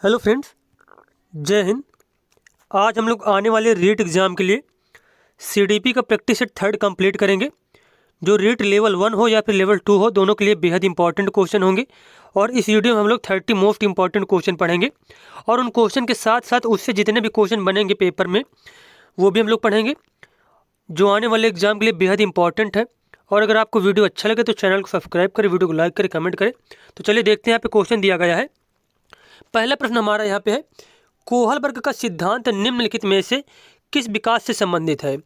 Hello friends, जय हिंद। आज हम लोग आने वाले रीट एग्ज़ाम के लिए सीडीपी का प्रैक्टिस सेट थर्ड कंप्लीट करेंगे। जो रीट लेवल 1 हो या फिर लेवल 2 हो, दोनों के लिए बेहद इंपॉर्टेंट क्वेश्चन होंगे। और इस वीडियो में हम लोग 30 मोस्ट इंपॉर्टेंट क्वेश्चन पढ़ेंगे और उन क्वेश्चन के साथ साथ उससे जितने भी क्वेश्चन बनेंगे पेपर में वो भी हम लोग पढ़ेंगे, जो आने वाले एग्जाम के लिए बेहद इंपॉर्टेंट है। और अगर आपको वीडियो अच्छा लगे तो चैनल को सब्सक्राइब करें, वीडियो को लाइक करें, कमेंट करें। तो चलिए देखते हैं यहाँ पे क्वेश्चन दिया गया है। पहला प्रश्न हमारा यहाँ पे है, कोहलबर्ग का सिद्धांत निम्नलिखित में से किस विकास से संबंधित है?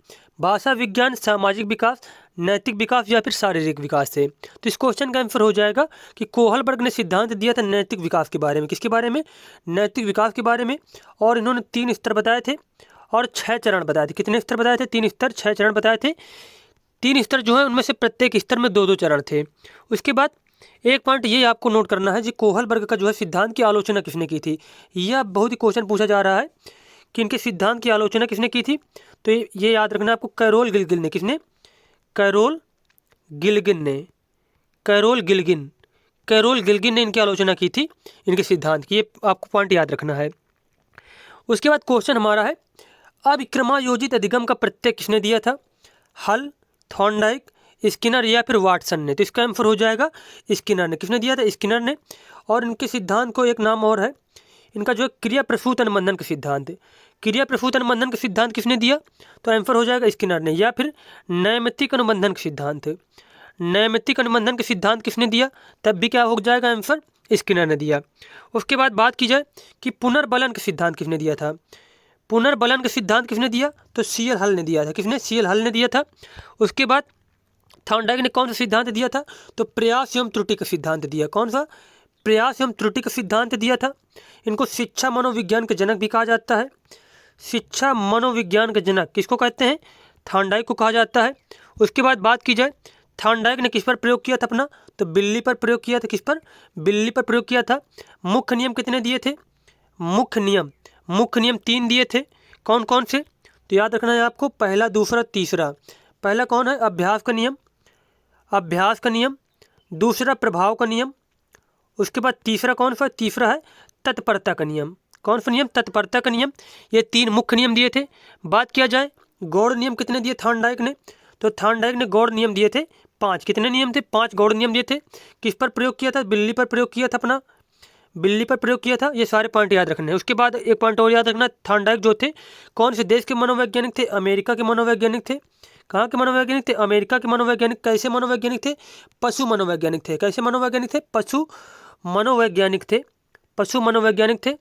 भाषा विज्ञान, सामाजिक विकास, नैतिक विकास या फिर शारीरिक विकास से? तो इस क्वेश्चन का आंसर हो जाएगा कि कोहलबर्ग ने सिद्धांत दिया था नैतिक विकास के बारे में। किसके बारे में? नैतिक विकास के बारे में। और इन्होंने 3 स्तर बताए थे और 6 चरण बताए थे। कितने स्तर बताए थे? 3 स्तर, 6 चरण बताए थे। 3 स्तर जो है उनमें से प्रत्येक स्तर में 2-2 चरण थे। उसके बाद एक पॉइंट ये आपको नोट करना है जी, कोहलबर्ग का जो है सिद्धांत की आलोचना किसने की थी? यह बहुत ही क्वेश्चन पूछा जा रहा है कि इनके सिद्धांत की आलोचना किसने की थी। तो ये याद रखना आपको, कैरोल गिल्गिन ने। किसने? कैरोल गिल्गिन ने। कैरोल गिल्गिन ने इनकी आलोचना की थी, इनके सिद्धांत की। ये आपको पॉइंट याद रखना है। उसके बाद क्वेश्चन हमारा है, अभिक्रमायोजित अधिगम का प्रत्यय किसने दिया था? हल, थॉर्नडाइक, स्किनर या फिर वाटसन ने? तो इसका आंसर हो जाएगा स्किनर ने। किसने दिया था? स्किनर ने। और इनके सिद्धांत को एक नाम और है, इनका जो है क्रिया प्रसूत अनुबंधन का सिद्धांत। क्रिया प्रसूत अनुबंधन का सिद्धांत किसने दिया? तो आंसर हो जाएगा स्किनर ने। या फिर नैमित्तिक अनुबंधन का सिद्धांत। नैमित्तिक अनुबंधन का सिद्धांत किसने दिया? तब भी क्या हो जाएगा आंसर? स्किनर ने दिया। उसके बाद बात की जाए कि पुनर्बलन का सिद्धांत किसने दिया था? पुनर्बलन का सिद्धांत किसने दिया? तो सीएल हल ने दिया था। किसने? सीएल हल ने दिया था। उसके बाद थॉर्नडाइक ने कौन सा सिद्धांत दिया था? तो प्रयास एवं त्रुटि का सिद्धांत दिया। कौन सा? प्रयास एवं त्रुटि का सिद्धांत दिया था। इनको शिक्षा मनोविज्ञान के जनक भी कहा जाता है। शिक्षा मनोविज्ञान के जनक किसको कहते हैं? थॉर्नडाइक को कहा जाता है। उसके बाद बात की जाए, थॉर्नडाइक ने किस पर प्रयोग किया था अपना? तो बिल्ली पर प्रयोग किया था। किस पर? बिल्ली पर प्रयोग किया था। मुख्य नियम कितने दिए थे? मुख्य नियम 3 दिए थे। कौन कौन से? तो याद रखना है आपको, पहला, दूसरा, तीसरा। पहला कौन है? अभ्यास का नियम। दूसरा प्रभाव का नियम। उसके बाद तीसरा कौन सा? तीसरा है तत्परता का नियम। कौन सा नियम? तत्परता का नियम। ये 3 मुख्य नियम दिए थे। बात किया जाए गौड़ नियम कितने दिए थॉर्नडाइक ने? तो थॉर्नडाइक ने गौड़ नियम दिए थे 5। कितने नियम थे? 5 गौड़ नियम दिए थे। किस पर प्रयोग किया था? बिल्ली पर प्रयोग किया था अपना। बिल्ली पर प्रयोग किया था। ये सारे पॉइंट याद रखने हैं। उसके बाद एक पॉइंट और याद रखना, थॉर्नडाइक जो थे कौन से देश के मनोवैज्ञानिक थे? अमेरिका के मनोवैज्ञानिक थे। कहाँ के मनोवैज्ञानिक थे? अमेरिका के मनोवैज्ञानिक। कैसे मनोवैज्ञानिक थे? पशु मनोवैज्ञानिक थे। कैसे मनोवैज्ञानिक थे? पशु मनोवैज्ञानिक थे। पशु मनोवैज्ञानिक थे।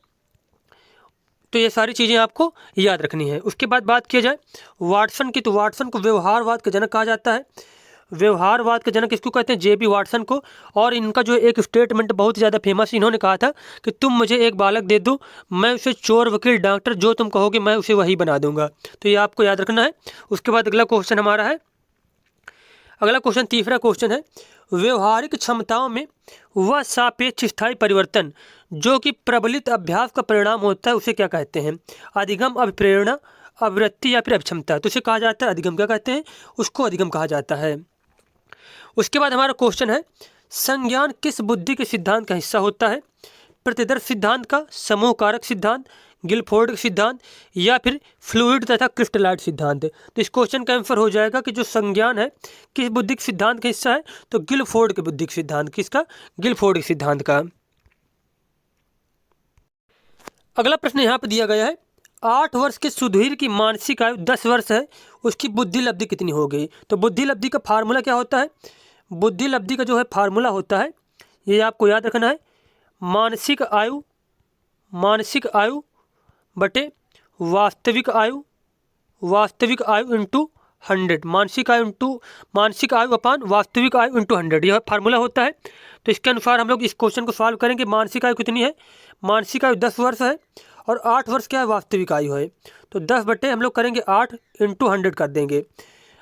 तो ये सारी चीज़ें आपको याद रखनी है। उसके बाद बात किया जाए वाटसन की, तो वाटसन को व्यवहारवाद का जनक कहा जाता है। व्यवहारवाद का जनक किसको कहते हैं? जेबी वाटसन को। और इनका जो एक स्टेटमेंट बहुत ज़्यादा फेमस, इन्होंने कहा था कि तुम मुझे एक बालक दे दो, मैं उसे चोर, वकील, डॉक्टर जो तुम कहोगे मैं उसे वही बना दूंगा। तो ये आपको याद रखना है। उसके बाद अगला क्वेश्चन हमारा है, अगला क्वेश्चन तीसरा क्वेश्चन है, व्यवहारिक क्षमताओं में वह सापेक्ष स्थायी परिवर्तन जो कि प्रबलित अभ्यास का परिणाम होता है उसे क्या कहते हैं? अधिगम, अभिप्रेरणा, अभिवृत्ति या फिर अभिक्षमता? तो उसे कहा जाता है अधिगम। क्या कहते हैं? उसको अधिगम कहा जाता है। उसके बाद हमारा क्वेश्चन है, संज्ञान किस बुद्धि के सिद्धांत का हिस्सा होता है? प्रतिदर्श सिद्धांत का, समूह कारक सिद्धांत, गिलफोर्ड का सिद्धांत या फिर फ्लूइड तथा क्रिस्टलाइट सिद्धांत? तो इस क्वेश्चन का आंसर हो जाएगा कि जो संज्ञान है किस बुद्धि के सिद्धांत का हिस्सा है? तो गिलफोर्ड के बुद्धि के सिद्धांत। किसका? गिलफोर्ड के सिद्धांत का। अगला प्रश्न यहाँ पर दिया गया है, 8 वर्ष के सुधीर की मानसिक आयु 10 वर्ष है, उसकी बुद्धि लब्धि कितनी हो गई? तो बुद्धि लब्धि का फार्मूला क्या होता है? बुद्धि लब्धि का जो है फार्मूला होता है, ये आपको याद रखना है, मानसिक आयु बटे वास्तविक आयु इंटू 100। मानसिक आयु अपान वास्तविक आयु इंटू 100, यह फार्मूला होता है। तो इसके अनुसार हम लोग इस क्वेश्चन को सॉल्व करेंगे। मानसिक आयु कितनी है? मानसिक आयु 10 वर्ष है और 8 वर्ष क्या है? वास्तविक आयु है। तो 10 बटे हम लोग करेंगे 8 इंटू 100 कर देंगे।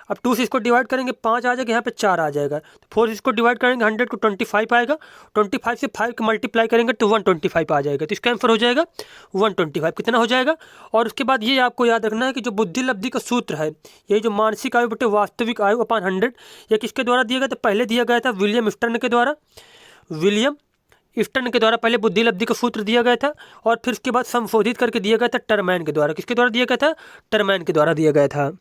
अब 2 से इसको डिवाइड करेंगे 5 आ जाएगा, यहाँ पे 4 आ जाएगा। तो 4 से इसको डिवाइड करेंगे 100 को 25 आएगा। 25 से 5 को मल्टीप्लाई करेंगे तो 125 आ जाएगा। तो इसका आंसर हो जाएगा 125। कितना हो जाएगा? और उसके बाद ये आपको याद रखना है कि जो बुद्धि लब्धि का सूत्र है, ये जो मानसिक आयु बटे वास्तविक आयु अपान 100, ये किसके द्वारा दिया गया था? पहले दिया गया था विलियम स्टर्न के द्वारा। विलियम ईस्टर्न के द्वारा पहले बुद्धि लब्धि का सूत्र दिया गया था और फिर उसके बाद संशोधित करके दिया गया था टरमैन के द्वारा। किसके द्वारा दिया गया था? टरमैन के द्वारा दिया गया था।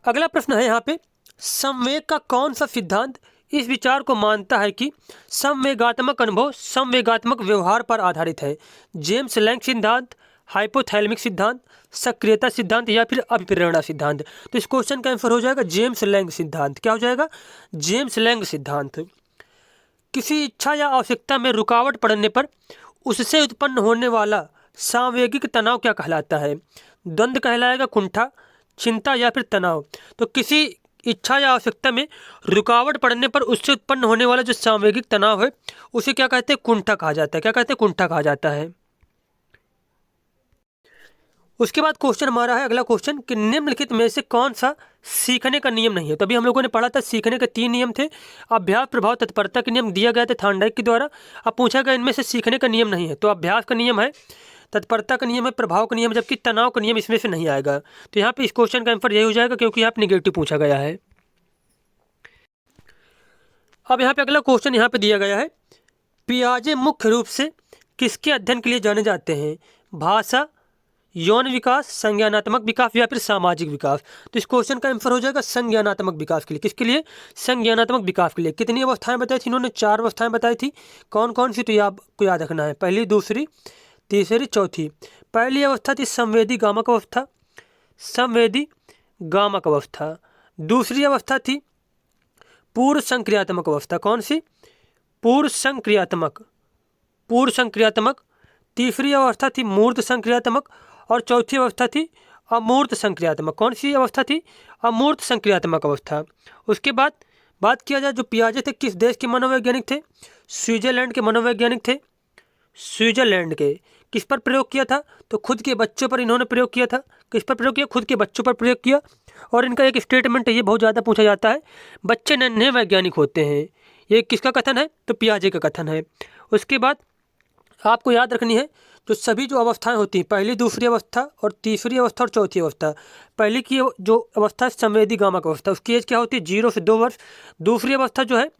अगला प्रश्न है यहाँ पे, संवेग का कौन सा सिद्धांत इस विचार को मानता है कि संवेगात्मक अनुभव संवेगात्मक व्यवहार पर आधारित है? जेम्स लैंग सिद्धांत, हाइपोथैलेमिक सिद्धांत, सक्रियता सिद्धांत या फिर अभिप्रेरणा सिद्धांत? तो इस क्वेश्चन का आंसर हो जाएगा जेम्स लैंग सिद्धांत। क्या हो जाएगा? जेम्स लैंग सिद्धांत। किसी इच्छा या आवश्यकता में रुकावट पड़ने पर उससे उत्पन्न होने वाला सांवेगिक तनाव क्या कहलाता है? द्वंद्व कहलाएगा, कुंठा, चिंता या फिर तनाव? तो किसी इच्छा या आवश्यकता में रुकावट पड़ने पर उससे उत्पन्न होने वाला जो सांवेगिक तनाव है उसे क्या कहते हैं? कुंठा कहा जाता है। क्या कहते हैं? कुंठा कहा जाता है। उसके बाद क्वेश्चन हमारा है अगला क्वेश्चन कि निम्नलिखित में से कौन सा सीखने का नियम नहीं है? तो अभी हम लोगों ने पढ़ा था सीखने के 3 नियम थे। अभ्यास, प्रभाव, तत्परता के नियम दिया गया था थॉर्नडाइक के द्वारा। अब पूछा गया इनमें से सीखने का नियम नहीं है। तो अभ्यास का नियम है, तत्परता का नियम है, प्रभाव का नियम, जबकि तनाव का नियम इसमें से नहीं आएगा। तो यहाँ पे इस क्वेश्चन का आंसर यही हो जाएगा क्योंकि यहाँ पे निगेटिव पूछा गया है। अब यहाँ पे अगला क्वेश्चन यहाँ पे दिया गया है, पियाजे मुख्य रूप से किसके अध्ययन के लिए जाने जाते हैं? भाषा, यौन विकास, संज्ञानात्मक विकास या फिर सामाजिक विकास? तो इस क्वेश्चन का आंसर हो जाएगा संज्ञानात्मक विकास के लिए। किसके लिए? संज्ञानात्मक विकास के लिए। कितनी अवस्थाएं बताई थी इन्होंने? 4 अवस्थाएं बताई थी। कौन कौन सी? तो ये आपको याद रखना है, पहली, दूसरी, तीसरी, चौथी। पहली अवस्था थी संवेदी गामक अवस्था, संवेदी गामक अवस्था। दूसरी अवस्था थी पूर्व संक्रियात्मक अवस्था। कौन सी? पूर्व संक्रियात्मक, पूर्व संक्रियात्मक। तीसरी अवस्था थी मूर्त संक्रियात्मक और चौथी अवस्था थी अमूर्त संक्रियात्मक। कौन सी अवस्था थी? अमूर्त संक्रियात्मक अवस्था। उसके बाद बात किया जाए जो पियाजे थे किस देश के मनोवैज्ञानिक थे? स्विट्जरलैंड के मनोवैज्ञानिक थे। स्विट्जरलैंड के। किस पर प्रयोग किया था? तो खुद के बच्चों पर इन्होंने प्रयोग किया था। किस पर प्रयोग किया? खुद के बच्चों पर प्रयोग किया। और इनका एक स्टेटमेंट है, ये बहुत ज़्यादा पूछा जाता है, बच्चे नन्हे वैज्ञानिक होते हैं। ये किसका कथन है? तो पियाजे का कथन है। उसके बाद आपको याद रखनी है जो सभी जो अवस्थाएं होती हैं, पहली, दूसरी अवस्था और तीसरी अवस्था और चौथी अवस्था। पहली की जो अवस्था संवेदी गामक अवस्था, उसकी एज क्या होती है? 0 से 2 वर्ष। दूसरी अवस्था जो है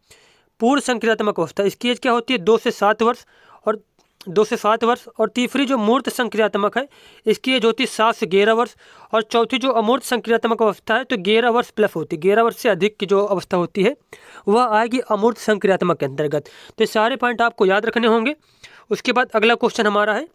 पूर्व संक्रियात्मक अवस्था, इसकी एज क्या होती है? 2 से 7 वर्ष और 2 से 7 वर्ष। और तीसरी जो मूर्त संक्रियात्मक है इसकी एज होती है 7 से 11 वर्ष। और चौथी जो अमूर्त संक्रियात्मक अवस्था है तो 11 वर्ष प्लस होती है। 11 वर्ष से अधिक की जो अवस्था होती है वह आएगी अमूर्त संक्रियात्मक के अंतर्गत। तो ये सारे पॉइंट आपको याद रखने होंगे। उसके बाद अगला क्वेश्चन हमारा है,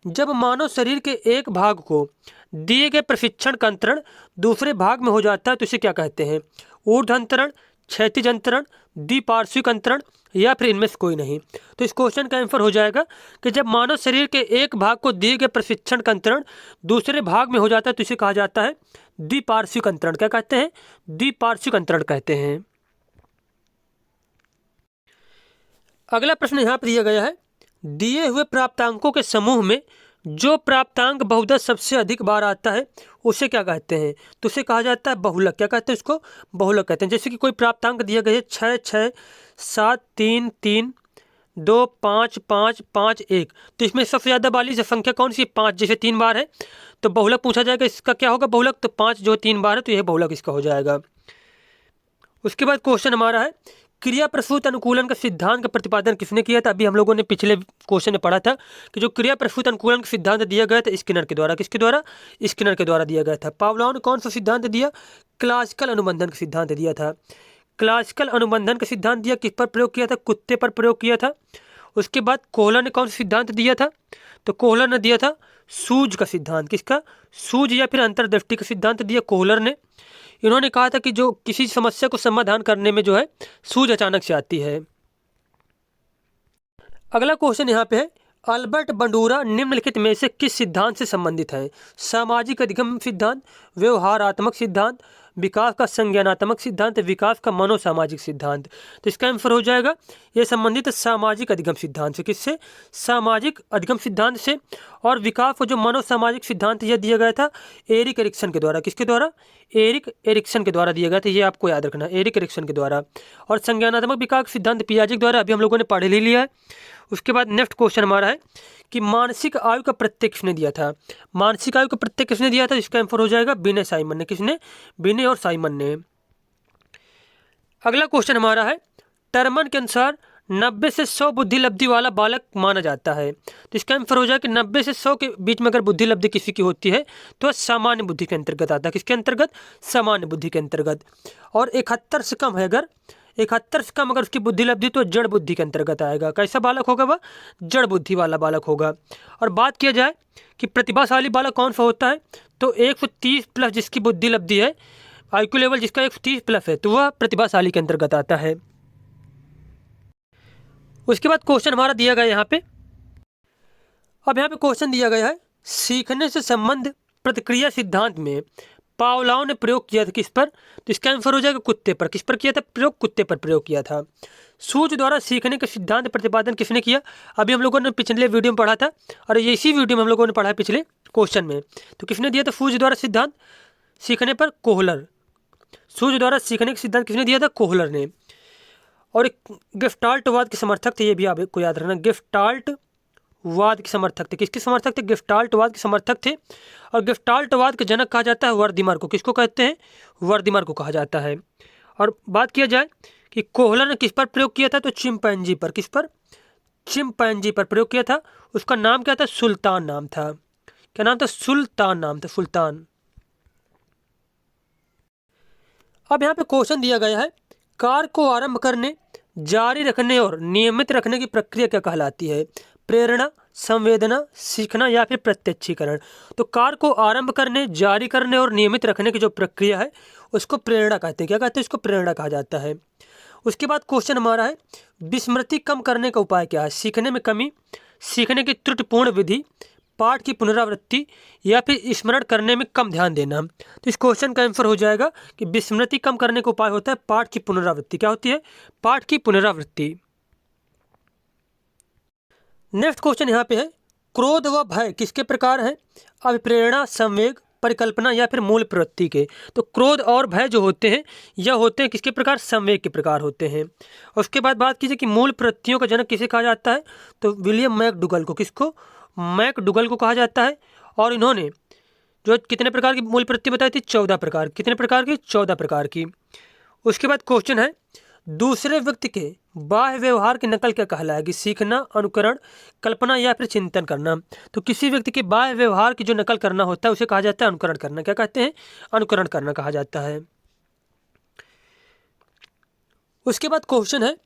जब मानव शरीर के एक भाग को दिए गए प्रशिक्षण का अंतरण दूसरे भाग में हो जाता है तो इसे क्या कहते हैं? ऊर्ध्व अंतरण, क्षैतिज अंतरण, द्विपार्श्विक अंतरण या फिर इनमें से कोई नहीं? तो इस क्वेश्चन का आंसर हो जाएगा कि जब मानव शरीर के एक भाग को दिए गए प्रशिक्षण का अंतरण दूसरे भाग में हो जाता है तो इसे कहा जाता है द्विपार्श्विक अंतरण। क्या कहते हैं? द्विपार्श्विक अंतरण कहते हैं। अगला प्रश्न यहाँ पर दिया गया है, दिए हुए प्राप्तांकों के समूह में जो प्राप्तांक बहुधा सबसे अधिक बार आता है उसे क्या कहते हैं? तो उसे कहा जाता है बहुलक। क्या कहते हैं उसको? बहुलक कहते हैं। जैसे कि कोई प्राप्तांक दिया गया है 6, 6, 7, 3, 3, 2, 5, 5, 5, 1, तो इसमें सबसे ज़्यादा वाली संख्या कौन सी? 5। जैसे 3 बार है तो बहुलक पूछा जाएगा, इसका क्या होगा बहुलक? तो 5 जो 3 बार है तो यह बहुलक इसका हो जाएगा। उसके बाद क्वेश्चन हमारा है, क्रिया प्रसूत अनुकूलन का सिद्धांत का प्रतिपादन किसने किया था? अभी हम लोगों ने पिछले क्वेश्चन में पढ़ा था कि जो क्रिया प्रसूत अनुकूलन का सिद्धांत दिया गया था स्किनर के द्वारा। किसके द्वारा? स्किनर के द्वारा दिया गया था। पावलोव ने कौन सा सिद्धांत दिया? क्लासिकल अनुबंधन का सिद्धांत दिया था। क्लासिकल अनुबंधन का सिद्धांत दिया, किस पर प्रयोग किया था? कुत्ते पर प्रयोग किया था। उसके बाद कोहलर ने कौन सा सिद्धांत दिया था? तो कोहलर ने दिया था सूझ का सिद्धांत। किसका? सूझ या फिर अंतर्दृष्टि का सिद्धांत दिया कोहलर ने। इन्होंने कहा था कि जो किसी समस्या को समाधान करने में जो है सूझ अचानक से आती है। अगला क्वेश्चन यहाँ पे है, अल्बर्ट बंडूरा निम्नलिखित में से किस सिद्धांत से संबंधित है? सामाजिक अधिगम सिद्धांत, व्यवहारात्मक सिद्धांत, विकास का संज्ञानात्मक सिद्धांत, विकास का मनोसामाजिक सिद्धांत? तो इसका आंसर हो जाएगा ये संबंधित सामाजिक अधिगम सिद्धांत से। किससे? सामाजिक अधिगम सिद्धांत से। और विकास को जो मनोसामाजिक सिद्धांत यह दिया गया था एरिक एरिक्सन के द्वारा। किसके द्वारा? एरिक एरिक्सन के द्वारा दिया गया था, ये आपको याद रखना, एरिक एरिक्सन के द्वारा। और संज्ञानात्मक विकास सिद्धांत पियाजे के द्वारा, अभी हम लोगों ने पढ़ ही लिया है। उसके बाद नेक्स्ट क्वेश्चन हमारा है कि मानसिक आयु का प्रत्यय किसने दिया था? मानसिक आयु का प्रत्यय किसने दिया था? इसका आंसर हो जाएगा बिने साइमन ने। किसने? बिने और साइमन ने। अगला क्वेश्चन हमारा है, टर्मन के अनुसार 90 से 100 बुद्धि लब्धि वाला बालक माना जाता है। तो इसका आंसर हो जाए कि 90 से 100 के बीच में अगर बुद्धि लब्धि किसी की होती है तो सामान्य बुद्धि के अंतर्गत आता है। किसके अंतर्गत? सामान्य बुद्धि के अंतर्गत। और 71 से कम है, अगर 71 से कम अगर उसकी बुद्धि लब्धि तो जड़ बुद्धि के अंतर्गत आएगा। कैसा बालक होगा? वह जड़ बुद्धि वाला बालक होगा। और बात किया जाए कि प्रतिभाशाली बालक कौन सा होता है, तो 130 प्लस जिसकी बुद्धि लब्धि है, IQ लेवल जिसका 130 प्लस है, तो वह प्रतिभाशाली के अंतर्गत आता है। उसके बाद क्वेश्चन हमारा दिया गया यहाँ पे, अब यहाँ पे क्वेश्चन दिया गया है, सीखने से संबंध प्रतिक्रिया सिद्धांत में पावलोव ने प्रयोग किया था किस पर? तो इसका आंसर हो जाएगा कुत्ते पर। किस पर किया था प्रयोग? कुत्ते पर प्रयोग किया था। सूझ द्वारा सीखने के सिद्धांत प्रतिपादन किसने किया? अभी हम लोगों ने पिछले वीडियो में पढ़ा था, और ये इसी वीडियो में हम लोगों ने पढ़ा है पिछले क्वेश्चन में। तो किसने दिया था सूझ द्वारा सिद्धांत सीखने पर? कोहलर। सूझ द्वारा सीखने का सिद्धांत किसने दिया था? कोहलर ने। और एक गेस्टाल्टवाद के समर्थक थे, ये भी आपको याद रखना, गेस्टाल्टवाद के समर्थक थे। किसके समर्थक थे? गेस्टाल्टवाद के समर्थक थे। और गेस्टाल्टवाद के जनक कहा जाता है वर्दीमर को। किसको कहते हैं? वर्दीमर को कहा जाता है। और बात किया जाए कि कोहलर ने किस पर प्रयोग किया था, तो चिंपैंजी पर। किस पर? चिंपैंजी पर प्रयोग किया था। उसका नाम क्या था? सुल्तान नाम था। क्या नाम था? सुल्तान नाम था, सुल्तान। अब यहाँ पे क्वेश्चन दिया गया है, कार्य को आरंभ करने, जारी रखने और नियमित रखने की प्रक्रिया क्या कहलाती है? प्रेरणा, संवेदना, सीखना या फिर प्रत्यक्षीकरण। तो कार्य को आरंभ करने, जारी करने और नियमित रखने की जो प्रक्रिया है उसको प्रेरणा कहते हैं। क्या कहते हैं? इसको प्रेरणा कहा जाता है। उसके बाद क्वेश्चन हमारा है, विस्मृति कम करने का उपाय क्या है? सीखने में कमी, सीखने की त्रुटिपूर्ण विधि, पाठ की पुनरावृत्ति या फिर स्मरण करने में कम ध्यान देना। तो इस क्वेश्चन का आंसर हो जाएगा कि विस्मृति कम करने का उपाय होता है पाठ की पुनरावृत्ति। क्या होती है? पाठ की पुनरावृत्ति। नेक्स्ट क्वेश्चन यहाँ पे है, क्रोध व भय किसके प्रकार है? अभिप्रेरणा, संवेग, परिकल्पना या फिर मूल प्रवृत्ति के। तो क्रोध और भय जो होते हैं यह होते हैं किसके प्रकार? संवेग के प्रकार होते हैं। उसके बाद बात कीजिए कि मूल प्रवृत्तियों का जनक किसे कहा जाता है? तो विलियम मैकडूगल को। किसको? मैकडूगल को कहा जाता है। और इन्होंने जो कितने प्रकार की मूल प्रवृत्ति बताई थी? 14 प्रकार। कितने प्रकार की? 14 प्रकार की। उसके बाद क्वेश्चन है, दूसरे व्यक्ति के बाह्य व्यवहार की नकल क्या कहलाएगी? सीखना, अनुकरण, कल्पना या फिर चिंतन करना। तो किसी व्यक्ति के बाह्य व्यवहार की जो नकल करना होता है उसे कहा जाता है अनुकरण करना। क्या कहते हैं? अनुकरण करना कहा जाता है। उसके बाद क्वेश्चन है,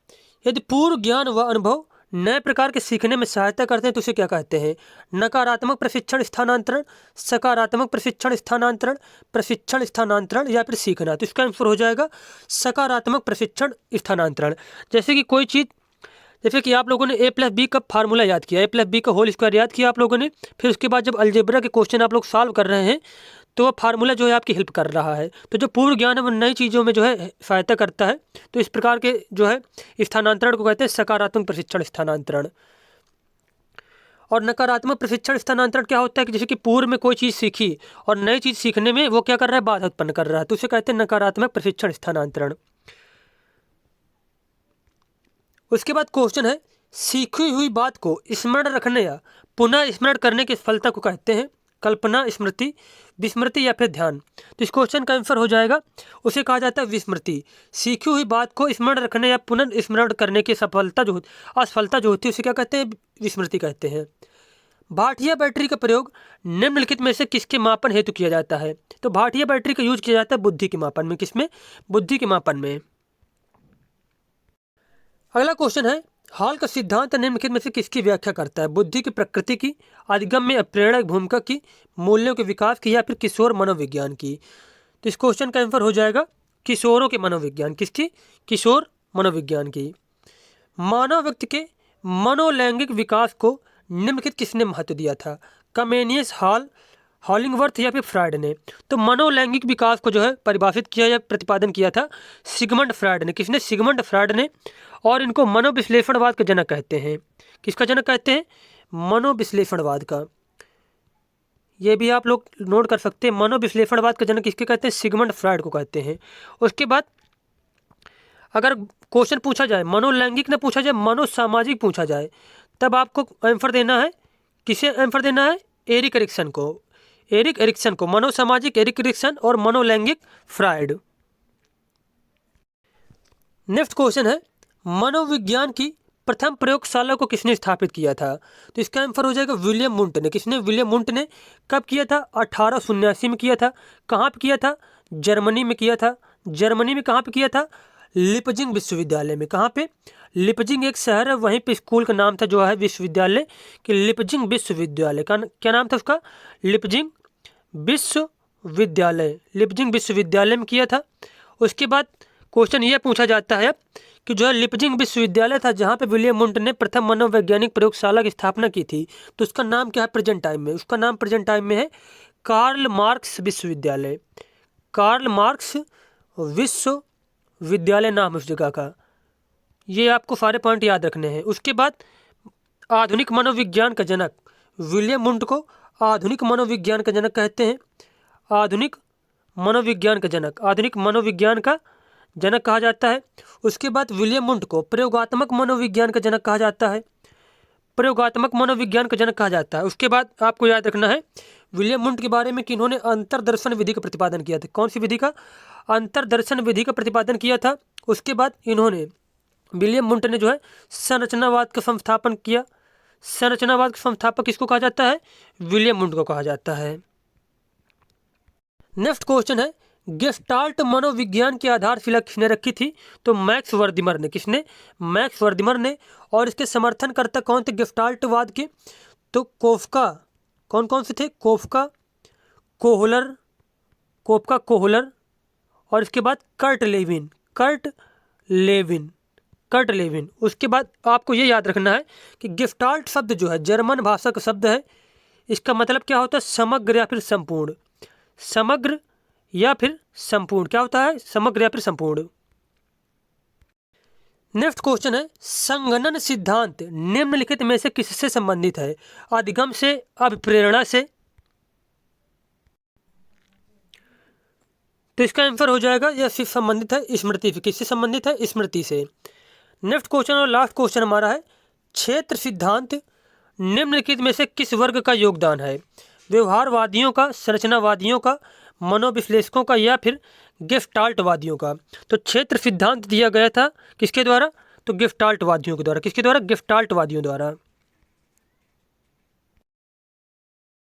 यदि पूर्व ज्ञान व अनुभव नए प्रकार के सीखने में सहायता करते हैं तो उसे क्या कहते हैं? नकारात्मक प्रशिक्षण स्थानांतरण, सकारात्मक प्रशिक्षण स्थानांतरण, प्रशिक्षण स्थानांतरण या फिर सीखना। तो इसका आंसर हो जाएगा सकारात्मक प्रशिक्षण स्थानांतरण। जैसे कि कोई चीज़, जैसे कि आप लोगों ने a+b का फार्मूला याद किया, a+b का होल स्क्वायर याद किया आप लोगों ने, फिर उसके बाद जब अलजेब्रा के क्वेश्चन आप लोग सॉल्व कर रहे हैं तो वह फार्मूला जो है आपकी हेल्प कर रहा है। तो जो पूर्व ज्ञान है वो नई चीज़ों में जो है सहायता करता है। तो इस प्रकार के जो है स्थानांतरण को कहते हैं सकारात्मक प्रशिक्षण स्थानांतरण। और नकारात्मक प्रशिक्षण स्थानांतरण क्या होता है कि जैसे कि पूर्व में कोई चीज़ सीखी और नई चीज़ सीखने में वो क्या कर रहा है? बाधा उत्पन्न कर रहा है, तो उसे कहते हैं नकारात्मक प्रशिक्षण स्थानांतरण। उसके बाद क्वेश्चन है, सीखी हुई बात को स्मरण रखने या पुनः स्मरण करने की सफलता को कहते हैं कल्पना, स्मृति, विस्मृति या फिर ध्यान। तो इस क्वेश्चन का आंसर हो जाएगा, उसे कहा जाता है विस्मृति। सीखी हुई बात को स्मरण रखने या पुनः स्मरण करने की सफलता जो असफलता जो होती है उसे क्या कहते हैं? विस्मृति कहते हैं। भाटिया बैटरी का प्रयोग निम्नलिखित में से किसके मापन हेतु किया जाता है? तो भाटिया बैटरी का यूज किया जाता है बुद्धि के मापन में। किसमें? बुद्धि के मापन में। अगला क्वेश्चन है, हॉल का सिद्धांत निम्नलिखित में से किसकी व्याख्या करता है? बुद्धि की प्रकृति की, अधिगम्य प्रेरणा भूमिका की, मूल्यों के विकास की या फिर किशोर मनोविज्ञान की। तो इस क्वेश्चन का आंसर हो जाएगा किशोरों के मनोविज्ञान। किसकी? किशोर मनोविज्ञान की। मानव व्यक्ति के मनोलैंगिक विकास को निम्नलिखित किसने महत्व दिया था? कमेनियस, हॉल, हॉलिंगवर्थ या फिर फ्रायड ने। तो मनोलैंगिक विकास को जो है परिभाषित किया या प्रतिपादन किया था सिगमंड फ्रायड ने। किसने? सिगमंड फ्रायड ने। और इनको मनोविश्लेषणवाद का जनक कहते हैं। किसका जनक कहते हैं? मनोविश्लेषणवाद का। ये भी आप लोग नोट कर सकते हैं, मनोविश्लेषणवाद का जनक किसके कहते हैं? सिगमंड फ्रायड को कहते हैं। उसके बाद अगर क्वेश्चन पूछा जाए, मनोलैंगिक न पूछा जाए, मनोसामाजिक पूछा जाए, तब आपको आंसर देना है, किसे आंसर देना है? एरिक एरिक्सन को। एरिक एरिक्सन को। मनोसामाजिक एरिक एरिक्सन और मनोलैंगिक फ्रायड। नेक्स्ट क्वेश्चन है, मनोविज्ञान की प्रथम प्रयोगशाला को किसने स्थापित किया था? तो इसका आंसर हो जाएगा विलियम वुंट ने। किसने? विलियम वुंट ने। कब किया था? 1879 में किया था। कहाँ पे किया था? जर्मनी में किया था। जर्मनी में कहाँ पे किया था? लिपजिंग विश्वविद्यालय में। कहाँ पे? लिपजिंग एक शहर है, वहीं पे स्कूल का नाम था जो है विश्वविद्यालय कि लिपजिंग विश्वविद्यालय का क्या नाम था उसका? लिपजिंग विश्वविद्यालय। लिपजिंग विश्वविद्यालय में किया था। उसके बाद क्वेश्चन ये पूछा जाता है कि जो है लिपजिंग विश्वविद्यालय था जहाँ पे विलियम वुंट ने प्रथम मनोवैज्ञानिक प्रयोगशाला की स्थापना की थी, तो उसका नाम क्या है प्रेजेंट टाइम में? उसका नाम प्रेजेंट टाइम में है कार्ल मार्क्स विश्वविद्यालय। कार्ल मार्क्स विश्वविद्यालय नाम है उस जगह का। ये आपको सारे पॉइंट याद रखने हैं। उसके बाद आधुनिक मनोविज्ञान का जनक, विलियम वुंट को आधुनिक मनोविज्ञान का जनक कहते हैं। आधुनिक मनोविज्ञान का जनक, आधुनिक मनोविज्ञान का जनक कहा जाता है। उसके बाद विलियम वुंट को प्रयोगात्मक मनोविज्ञान का जनक कहा जाता है। प्रयोगात्मक मनोविज्ञान का जनक कहा जाता है। उसके बाद आपको याद रखना है विलियम वुंट के बारे में कि इन्होंने अंतर्दर्शन विधि का प्रतिपादन किया था। कौन सी विधि का? अंतर्दर्शन विधि का प्रतिपादन किया था। उसके बाद इन्होंने, विलियम वुंट ने जो है संरचनावाद का संस्थापन किया। संरचनावाद का संस्थापक किसको कहा जाता है? विलियम वुंट को कहा जाता है। नेक्स्ट क्वेश्चन है, गेस्टाल्ट मनोविज्ञान की आधारशिला किसने रखी थी? तो मैक्स वर्दिमर ने। किसने? मैक्स वर्दिमर ने। और इसके समर्थनकर्ता कौन थे गेस्टाल्टवाद के? तो कोफका। कौन कौन से थे? कोफका, कोहलर और इसके बाद कर्ट लेविन। उसके बाद आपको ये याद रखना है कि गेस्टाल्ट शब्द जो है जर्मन भाषा का शब्द है। इसका मतलब क्या होता है? समग्र या फिर संपूर्ण। समग्र या फिर संपूर्ण। क्या होता है? समग्र या फिर संपूर्ण। नेक्स्ट क्वेश्चन है, संगणन सिद्धांत निम्नलिखित में से किससे संबंधित है? अधिगम से, अभिप्रेरणा से? तो इसका आंसर हो जाएगा यह सिर्फ संबंधित है स्मृति से। किससे संबंधित है? स्मृति से। नेक्स्ट क्वेश्चन और लास्ट क्वेश्चन हमारा है, क्षेत्र सिद्धांत निम्नलिखित में से किस वर्ग का योगदान है? व्यवहारवादियों का, संरचनावादियों का, मनोविश्लेषकों का या फिर गेस्टाल्टवादियों का? तो क्षेत्र सिद्धांत दिया गया था किसके द्वारा? तो गेस्टाल्टवादियों के द्वारा। किसके द्वारा? गेस्टाल्टवादियों द्वारा।